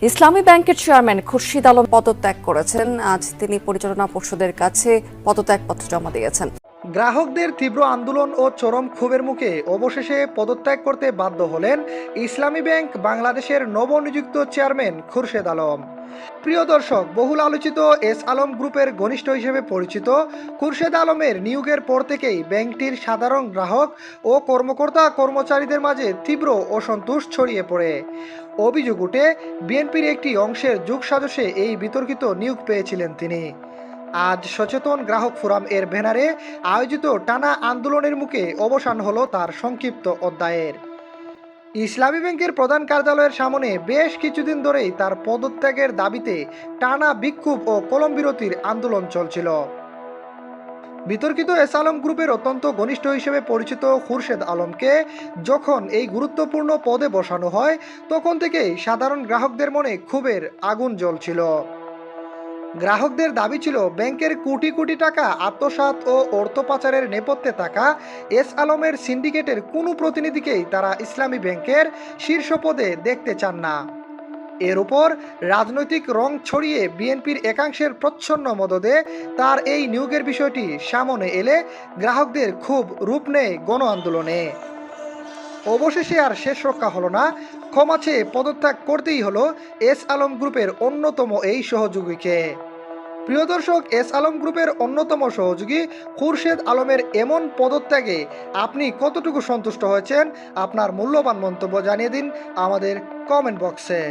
ইসলামী ব্যাংকের চেয়ারম্যান খুরশিদ আলম পদত্যাগ করেছেন। আজ তিনি পরিচালনা পর্ষদের কাছে পদত্যাগপত্র জমা দিয়েছেন। গ্রাহকদের তীব্র আন্দোলন ও চরম ক্ষোভের মুখে অবশেষে পদত্যাগ করতে বাধ্য হলেন ইসলামী ব্যাংক বাংলাদেশের নবনিযুক্ত চেয়ারম্যান খুরশেদ আলম। প্রিয় দর্শক, বহুল আলোচিত এস আলম গ্রুপের ঘনিষ্ঠ হিসেবে পরিচিত খুরশেদ আলমের নিয়োগের পর থেকেই ব্যাংকটির সাধারণ গ্রাহক ও কর্মকর্তা কর্মচারীদের মাঝে তীব্র অসন্তোষ ছড়িয়ে পড়ে। অভিযোগ উঠে বিএনপির একটি অংশের যোগসাজশে এই বিতর্কিত নিয়োগ পেয়েছিলেন তিনি। আজ সচেতন গ্রাহক ফোরাম এর ব্যানারে আয়োজিত টানা আন্দোলনের মুখে অবসান হলো তার সংক্ষিপ্ত অধ্যায়ের। ইসলামী ব্যাংকের প্রধান কার্যালয়ের সামনে বেশ কিছুদিন ধরেই তার পদত্যাগের দাবিতে টানা বিক্ষোভ ও কলমবিরতির আন্দোলন চলছিল। বিতর্কিত এস আলম গ্রুপের অত্যন্ত ঘনিষ্ঠ হিসেবে পরিচিত খুরশেদ আলমকে যখন এই গুরুত্বপূর্ণ পদে বসানো হয়, তখন থেকেই সাধারণ গ্রাহকদের মনে ক্ষোভের আগুন জ্বলছিল। গ্রাহকদের দাবি ছিল ব্যাংকের কোটি কোটি টাকা আত্মসাৎ ও অর্থ পাচারের নেপথ্যে থাকা এস আলমের সিন্ডিকেটের কোনো প্রতিনিধিকেই তারা ইসলামী ব্যাংকের শীর্ষ পদে দেখতে চান না। এর উপর রাজনৈতিক রং ছড়িয়ে বিএনপির একাংশের প্রচ্ছন্ন মদদে তার এই নিয়োগের বিষয়টি সামনে এলে গ্রাহকদের খুব রূপ নেয় গণ আন্দোলনে। অবশেষে আর শেষ রক্ষা হলো না, ক্ষমা চেয়ে পদত্যাগ করতেই হলো এস আলম গ্রুপের অন্যতম এই সহযোগীকে। প্রিয় দর্শক, এস আলম গ্রুপের অন্যতম সহযোগী খুরশেদ আলমের এমন পদত্যাগে আপনি কতটুকু সন্তুষ্ট হয়েছেন? আপনার মূল্যবান মন্তব্য জানিয়ে দিন আমাদের কমেন্ট বক্সে।